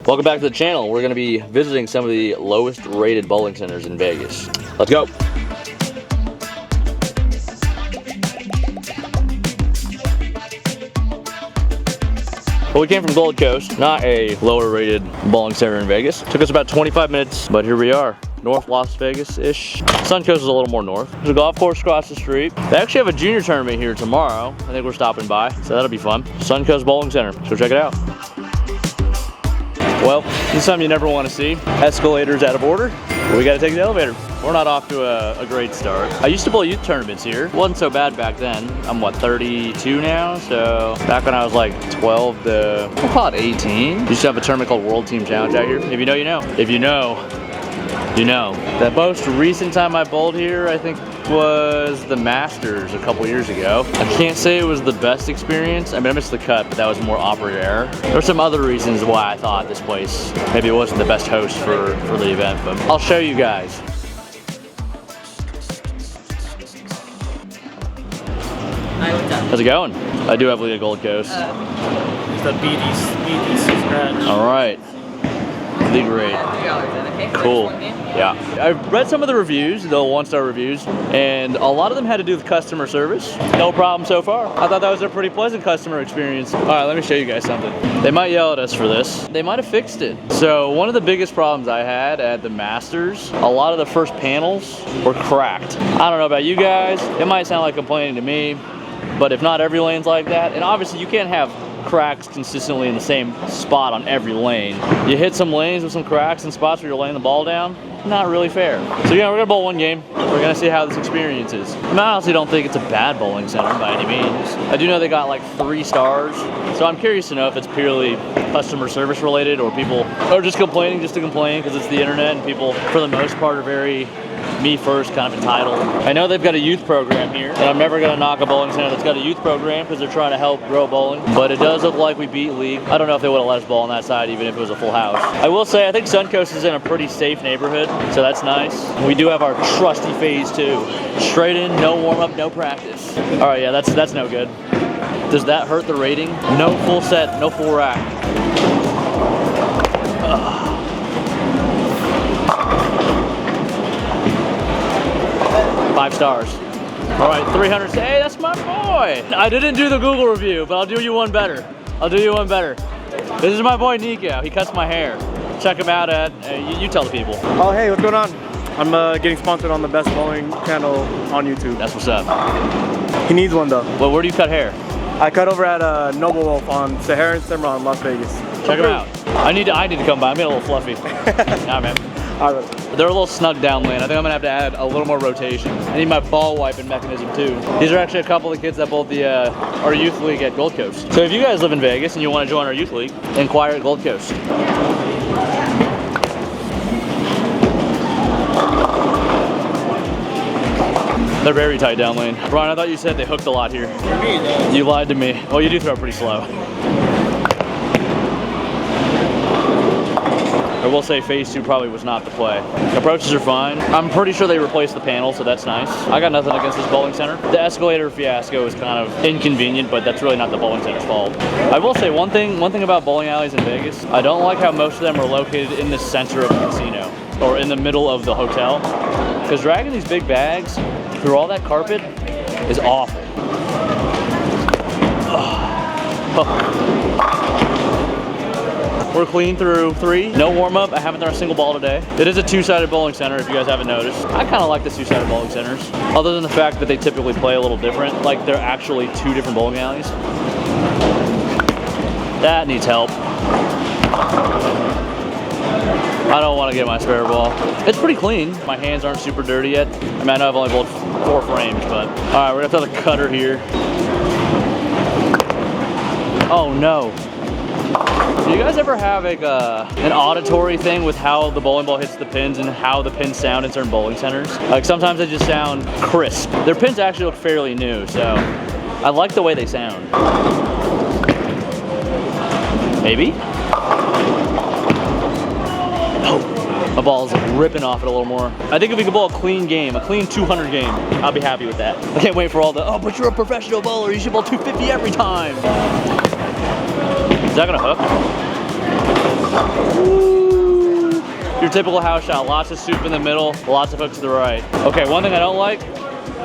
Welcome back to the channel. We're going to be visiting some of the lowest rated bowling centers in Vegas. Let's go. Well, we came from Gold Coast, not a lower rated bowling center in Vegas. Took us about 25 minutes, but here we are. North Las Vegas-ish. Suncoast is a little more north. There's a golf course across the street. They actually have a junior tournament here tomorrow. I think we're stopping by, so that'll be fun. Suncoast Bowling Center, so check it out. Well, this is something you never want to see. Escalators out of order. We got to take the elevator. We're not off to a great start. I used to bowl youth tournaments here. It wasn't so bad back then. I'm what, 32 now? So back when I was like 12 to, we'll call it 18. Used to have a tournament called World Team Challenge out here. If you know, you know. If you know, you know. The most recent time I bowled here, I think, was the Masters a couple years ago. I can't say it was the best experience. I mean, I missed the cut, but that was more operator error. There were some other reasons why I thought this place, maybe it wasn't the best host for the event, but I'll show you guys. Hi, what's up? How's it going? I do have Leah Gold Coast. The BDC scratch. All right. The grade. $3, okay? Cool. Yeah. I've read some of the reviews, the 1-star reviews, and a lot of them had to do with customer service. No problem so far. I thought that was a pretty pleasant customer experience. All right, let me show you guys something. They might yell at us for this. They might have fixed it. So one of the biggest problems I had at the Masters, a lot of the first panels were cracked. I don't know about you guys. It might sound like complaining to me, but if not every lane's like that, and obviously you can't have cracks consistently in the same spot on every lane. You hit some lanes with some cracks and spots where you're laying the ball down, not really fair. So yeah, we're gonna bowl one game. We're gonna see how this experience is. I honestly don't think it's a bad bowling center by any means. I do know they got like 3 stars, so I'm curious to know if it's purely customer service related or people are just complaining just to complain because it's the internet and people, for the most part, are very me first kind of entitled. I know they've got a youth program here, and I'm never going to knock a bowling center that's got a youth program because they're trying to help grow bowling, but it does look like we beat league. I don't know if they would have let us bowl on that side even if it was a full house. I will say I think Suncoast is in a pretty safe neighborhood, so that's nice. We do have our trusty phase 2. Straight in, no warm-up, no practice. All right, yeah, that's no good. Does that hurt the rating? No full set, no full rack. Ugh. 5 stars. All right, 300. Hey, that's my boy. I didn't do the Google review, but I'll do you one better. I'll do you one better. This is my boy Nico. He cuts my hair. Check him out at, you tell the people. Oh, hey, what's going on? I'm getting sponsored on the best bowling channel on YouTube. That's what's up. He needs one though. Well, where do you cut hair? I cut over at Noble Wolf on Sahara and Simra in Las Vegas. Check him out. I need to come by. I'm getting a little fluffy. Nah, man. All right. They're a little snug down lane. I think I'm gonna have to add a little more rotation. I need my ball wiping mechanism too. These are actually a couple of kids that bowled our youth league at Gold Coast. So if you guys live in Vegas and you want to join our youth league, inquire at Gold Coast. They're very tight down lane. Brian, I thought you said they hooked a lot here. For me, though. You lied to me. Well, you do throw pretty slow. I will say phase 2 probably was not the play. Approaches are fine. I'm pretty sure they replaced the panel, so that's nice. I got nothing against this bowling center. The escalator fiasco is kind of inconvenient, but that's really not the bowling center's fault. I will say one thing about bowling alleys in Vegas, I don't like how most of them are located in the center of the casino or in the middle of the hotel, because dragging these big bags through all that carpet is awful. We're clean through 3, no warm-up. I haven't thrown a single ball today. It is a 2-sided bowling center, if you guys haven't noticed. I kind of like the 2-sided bowling centers, other than the fact that they typically play a little different. Like, they're actually 2 different bowling alleys. That needs help. I don't want to get my spare ball. It's pretty clean. My hands aren't super dirty yet. I mean, I know I've only bowled 4 frames, but... All right, we're gonna throw the cutter here. Oh, no. Do you guys ever have like an auditory thing with how the bowling ball hits the pins and how the pins sound in certain bowling centers? Like sometimes they just sound crisp. Their pins actually look fairly new, so I like the way they sound. Maybe? Oh, my ball's ripping off it a little more. I think if we could bowl a clean game, a clean 200 game, I'll be happy with that. I can't wait for all the, oh, but you're a professional bowler, you should bowl 250 every time. Is that gonna hook? Your typical house shot, lots of soup in the middle, lots of hooks to the right. Okay, one thing I don't like,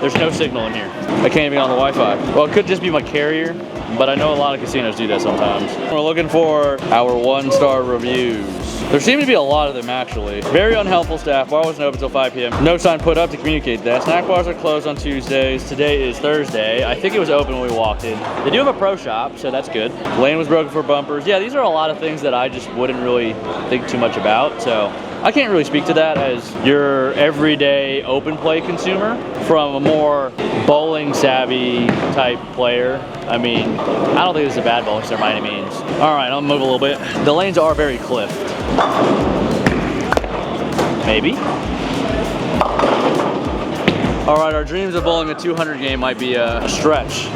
there's no signal in here. I can't even get on the Wi-Fi. Well, it could just be my carrier, but I know a lot of casinos do that sometimes. We're looking for our 1-star reviews. There seem to be a lot of them actually. Very unhelpful staff. Bar wasn't open until 5 p.m. No sign put up to communicate that. Snack bars are closed on Tuesdays. Today is Thursday. I think it was open when we walked in. They do have a pro shop, so that's good. Lane was broken for bumpers. Yeah, these are a lot of things that I just wouldn't really think too much about. So I can't really speak to that as your everyday open play consumer from a more bowling savvy type player. I mean, I don't think this is a bad bowling center by any means. All right, I'll move a little bit. The lanes are very clipped. Maybe. All right, our dreams of bowling a 200 game might be a stretch.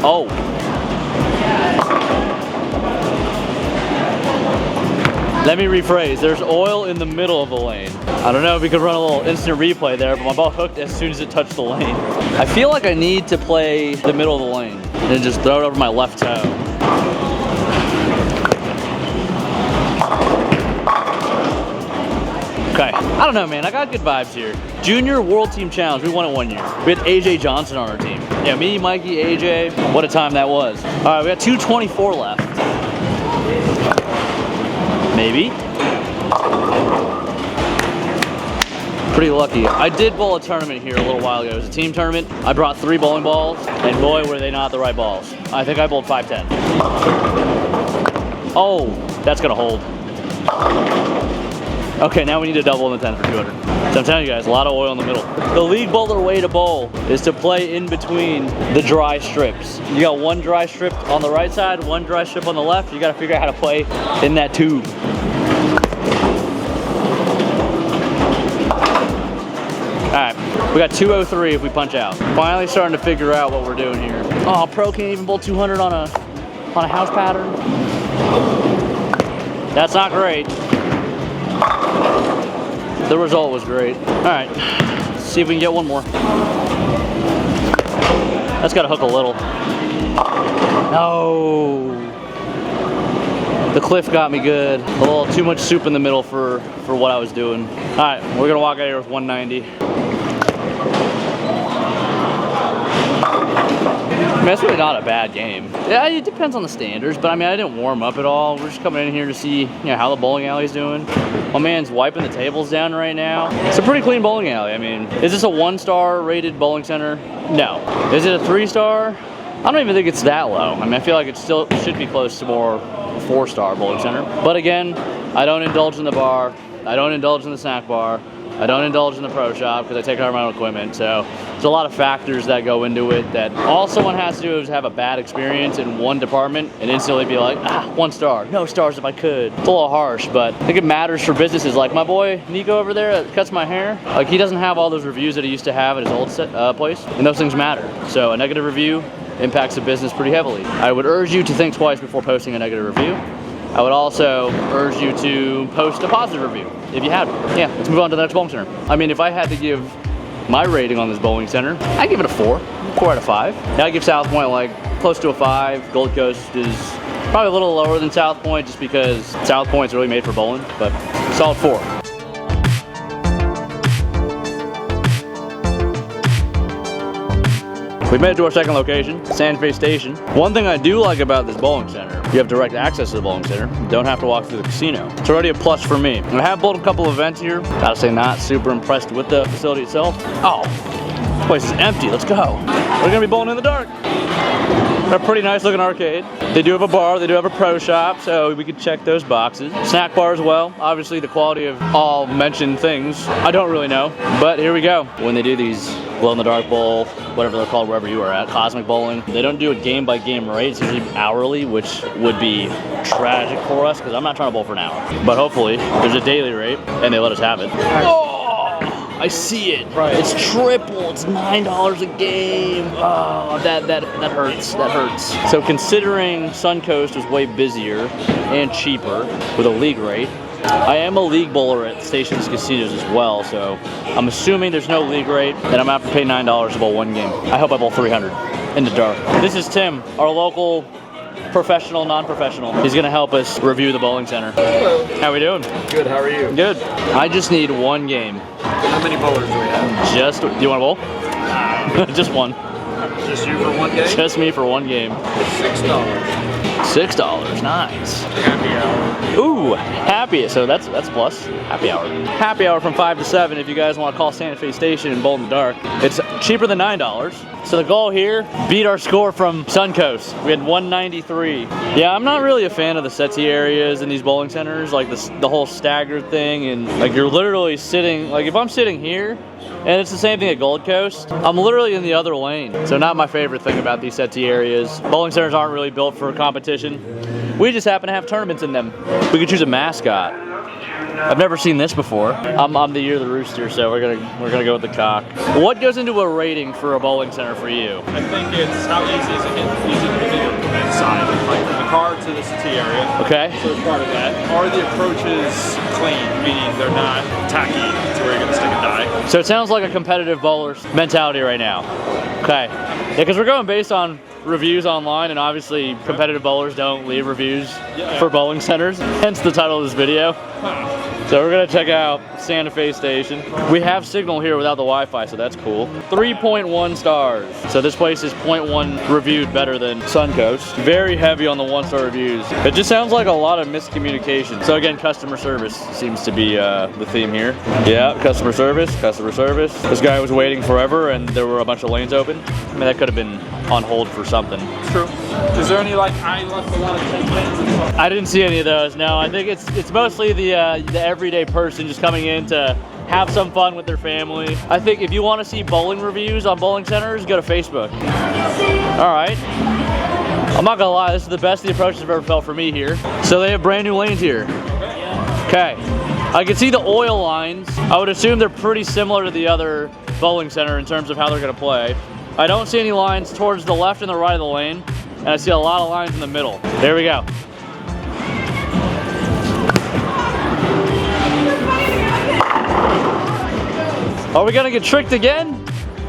Oh. Let me rephrase, there's oil in the middle of the lane. I don't know if we could run a little instant replay there, but my ball hooked as soon as it touched the lane. I feel like I need to play the middle of the lane and just throw it over my left toe. Okay, I don't know, man. I got good vibes here. Junior World Team Challenge, we won it 1 year. We had AJ Johnson on our team. Yeah, me, Mikey, AJ, what a time that was. All right, we got 224 left. Maybe. Pretty lucky. I did bowl a tournament here a little while ago. It was a team tournament. I brought 3 bowling balls, and boy, were they not the right balls. I think I bowled 510. Oh, that's gonna hold. Okay, now we need a double in the 10 for 200. So I'm telling you guys, a lot of oil in the middle. The league bowler way to bowl is to play in between the dry strips. You got one dry strip on the right side, one dry strip on the left. You gotta figure out how to play in that tube. All right, we got 203 if we punch out. Finally starting to figure out what we're doing here. Oh, pro can't even bowl 200 on a house pattern. That's not great. The result was great. All right, let's see if we can get one more. That's gotta hook a little. No. The cliff got me good. A little too much soup in the middle for what I was doing. All right, we're gonna walk out here with 190. I mean, that's really not a bad game. Yeah, it depends on the standards, but I mean, I didn't warm up at all. We're just coming in here to see, how the bowling alley's doing. My man's wiping the tables down right now. It's a pretty clean bowling alley. I mean, is this a 1-star rated bowling center? No. Is it a 3-star? I don't even think it's that low. I mean, I feel like it still should be close to more 4-star bowling center. But again, I don't indulge in the bar. I don't indulge in the snack bar. I don't indulge in the pro shop because I take care of my own equipment. So there's a lot of factors that go into it that all someone has to do is have a bad experience in one department and instantly be like, 1 star, no stars if I could. It's a little harsh, but I think it matters for businesses. Like my boy Nico over there that cuts my hair, like he doesn't have all those reviews that he used to have at his old place, and those things matter. So a negative review impacts the business pretty heavily. I would urge you to think twice before posting a negative review. I would also urge you to post a positive review if you have it. Yeah, let's move on to the next bowling center. I mean, if I had to give my rating on this bowling center, I'd give it a 4 out of 5. Now I give South Point like close to a 5. Gold Coast is probably a little lower than South Point just because South Point's really made for bowling, but solid 4. We made it to our second location, Sand Bay Station. One thing I do like about this bowling center, you have direct access to the bowling center. You don't have to walk through the casino. It's already a plus for me. I have bowled a couple events here. Gotta say, not super impressed with the facility itself. Oh, this place is empty. Let's go. We're gonna be bowling in the dark. A pretty nice looking arcade. They do have a bar, they do have a pro shop, so we could check those boxes. Snack bar as well. Obviously the quality of all mentioned things, I don't really know, but here we go. When they do these glow-in-the-dark bowl, whatever they're called, wherever you are at, cosmic bowling, they don't do a game-by-game rate. It's usually hourly, which would be tragic for us because I'm not trying to bowl for an hour. But hopefully there's a daily rate and they let us have it. Oh! I see it. Right. It's triple. It's $9 a game. Oh, that hurts. That hurts. So considering Suncoast was way busier and cheaper with a league rate, I am a league bowler at Stations Casinos as well, so I'm assuming there's no league rate, and I'm gonna have to pay $9 to bowl 1 game. I hope I bowl 300 in the dark. This is Tim, our local professional, non-professional. He's gonna help us review the bowling center. Hello. How we doing? Good, how are you? Good. I just need one game. How many bowlers do we have? Just, do you want to bowl? Just one. Just you for one game? Just me for one game. $6. $6, nice. Happy hour. Ooh, happy, so that's plus. Happy hour. Happy hour from 5 to 7 if you guys want to call Santa Fe Station and bowl in the dark. It's cheaper than $9. So the goal here, beat our score from Suncoast. We had 193. Yeah, I'm not really a fan of the settee areas in these bowling centers, like the whole staggered thing, and like you're literally sitting, like if I'm sitting here, and it's the same thing at Gold Coast, I'm literally in the other lane. So not my favorite thing about these settee areas. Bowling centers aren't really built for competition. We just happen to have tournaments in them. We could choose a mascot. I've never seen this before. I'm the year of the rooster, so we're gonna go with the cock. What goes into a rating for a bowling center for you? I think it's how easy is it to get inside, like from the car to the settee area. Okay. So it's part of that. Are the approaches clean, meaning they're not tacky to where you're gonna stick and die? So it sounds like a competitive bowler's mentality right now. Okay. Yeah, because we're going based on reviews online, and obviously competitive bowlers don't leave reviews for bowling centers, hence the title of this video. So we're gonna check out Santa Fe Station. We have signal here without the Wi-Fi, so that's cool. 3.1 stars. So this place is 0.1 reviewed better than Suncoast. Very heavy on the 1-star reviews. It just sounds like a lot of miscommunication. So again, customer service seems to be the theme here. Yeah, customer service, customer service. This guy was waiting forever and there were a bunch of lanes open. I mean, that could have been on hold for something. True. Is there any like I left a lot of lanes and stuff? I didn't see any of those. No, I think it's mostly the everyday person just coming in to have some fun with their family. I think if you want to see bowling reviews on bowling centers, go to Facebook. All right. I'm not gonna lie, this is the best the approaches have ever felt for me here. So they have brand new lanes here. Okay. I can see the oil lines. I would assume they're pretty similar to the other bowling center in terms of how they're gonna play. I don't see any lines towards the left and the right of the lane, and I see a lot of lines in the middle. There we go. Are we gonna get tricked again?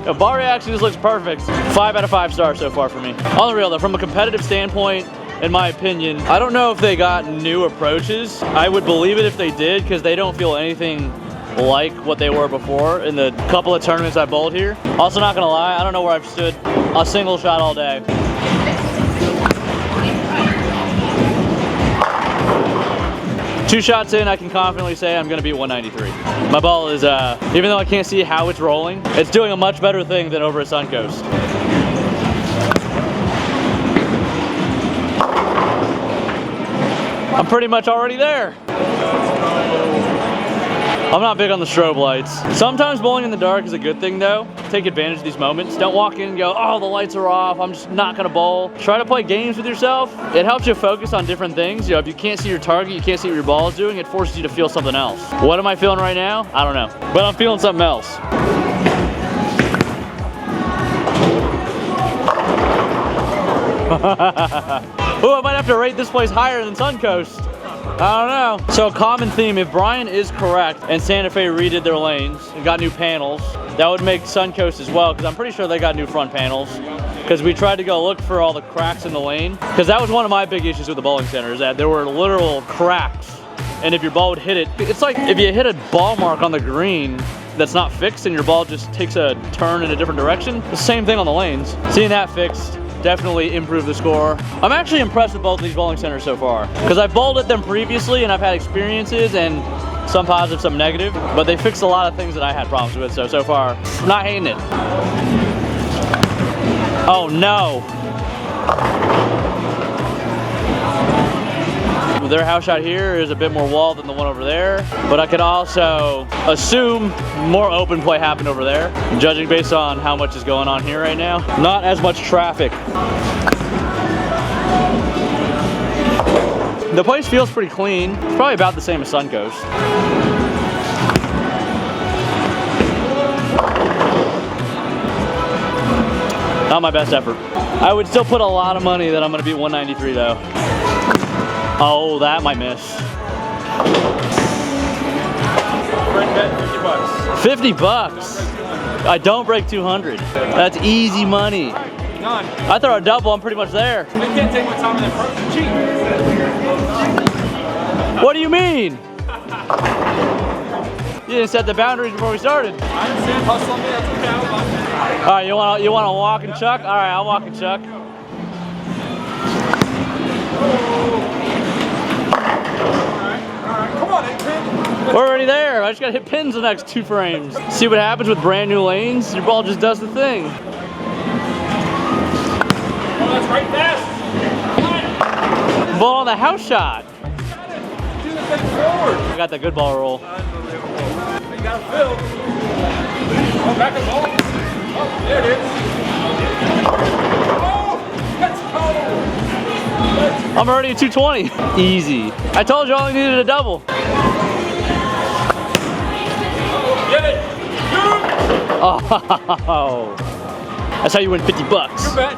The bar reaction just looks perfect. 5 out of 5 stars so far for me. On the real though, from a competitive standpoint, in my opinion, I don't know if they got new approaches. I would believe it if they did, because they don't feel anything like what they were before in the couple of tournaments I bowled here. Also, not gonna lie, I don't know where I've stood a single shot all day. Two shots in, I can confidently say I'm gonna beat 193. My ball is, even though I can't see how it's rolling, it's doing a much better thing than over at Suncoast. I'm pretty much already there. I'm not big on the strobe lights. Sometimes bowling in the dark is a good thing though. Take advantage of these moments. Don't walk in and go, oh, the lights are off, I'm just not gonna bowl. Try to play games with yourself. It helps you focus on different things. You know, if you can't see your target, you can't see what your ball is doing, it forces you to feel something else. What am I feeling right now? I don't know, but I'm feeling something else. Oh, I might have to rate this place higher than Suncoast. I don't know. So a common theme, if Brian is correct and Santa Fe redid their lanes and got new panels, that would make Suncoast as well, because I'm pretty sure they got new front panels. Because we tried to go look for all the cracks in the lane. Because that was one of my big issues with the bowling center, is that there were literal cracks. And if your ball would hit it, it's like if you hit a ball mark on the green that's not fixed and your ball just takes a turn in a different direction, the same thing on the lanes. Seeing that fixed definitely improved the score. I'm actually impressed with both of these bowling centers so far, because I've bowled at them previously and I've had experiences, and some positive, some negative, but they fixed a lot of things that I had problems with, so far, I'm not hating it. Oh no. Their house shot here is a bit more wall than the one over there, but I could also assume more open play happened over there, judging based on how much is going on here right now. Not as much traffic. The place feels pretty clean. It's probably about the same as Suncoast. Not my best effort. I would still put a lot of money that I'm gonna beat 193 though. Oh, that might miss. Bet 50 bucks. 50 bucks. I don't break 200. That's easy money. None. I throw a double, I'm pretty much there. I can't take my time in that approach. Cheat. What do you mean? You didn't set the boundaries before we started. I understand. Hustle on me. That's okay. I don't mind. All right, you want to walk and chuck? All right, I'll walk and chuck. All right. Come on, Pin. We're already there. I just got to hit pins the next 2 frames. See what happens with brand new lanes? Your ball just does the thing. Oh, that's right fast. Ball on the house shot. Do the thing forward. I got the good ball roll. You got to fill. Oh, back and ball. Oh, there it is. Oh, let's go. I'm already at 220. Easy. I told you I only needed a double. Get it. Oh, that's how you win 50 bucks. You bet.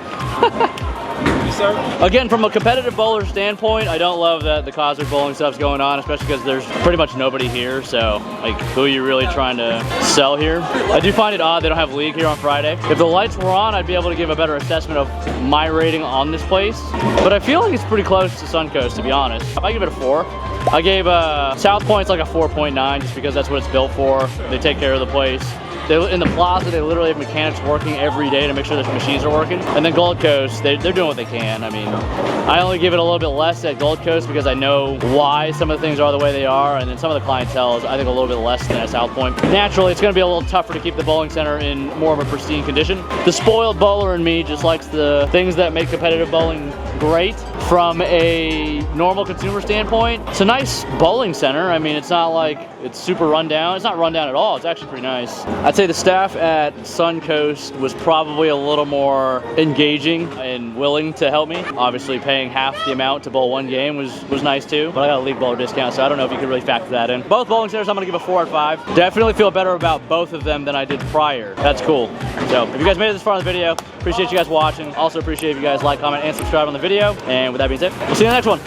Yes, sir. Again, from a competitive bowler standpoint, I don't love that the Cosmic bowling stuff's going on, especially because there's pretty much nobody here. So, like, who are you really trying to sell here? I do find it odd they don't have league here on Friday. If the lights were on, I'd be able to give a better assessment of my rating on this place. But I feel like it's pretty close to Suncoast, to be honest. I give it a 4. I gave South Point's like a 4.9 just because that's what it's built for. They take care of the place. In the plaza, they literally have mechanics working every day to make sure their machines are working. And then Gold Coast, they're doing what they can. I mean, I only give it a little bit less at Gold Coast because I know why some of the things are the way they are, and then some of the clientele is, I think, a little bit less than at South Point. Naturally, it's going to be a little tougher to keep the bowling center in more of a pristine condition. The spoiled bowler in me just likes the things that make competitive bowling great. From a normal consumer standpoint, it's a nice bowling center. I mean, it's not like it's super run down. It's not run down at all. It's actually pretty nice. I'd say the staff at Suncoast was probably a little more engaging and willing to help me. Obviously, paying half the amount to bowl 1 game was nice too, but I got a league bowler discount, so I don't know if you could really factor that in. Both bowling centers, I'm gonna give a 4 out of 5. Definitely feel better about both of them than I did prior. That's cool. So if you guys made it this far in the video, appreciate you guys watching. Also appreciate if you guys like, comment, and subscribe on the video. And with that being said, we'll see you in the next one.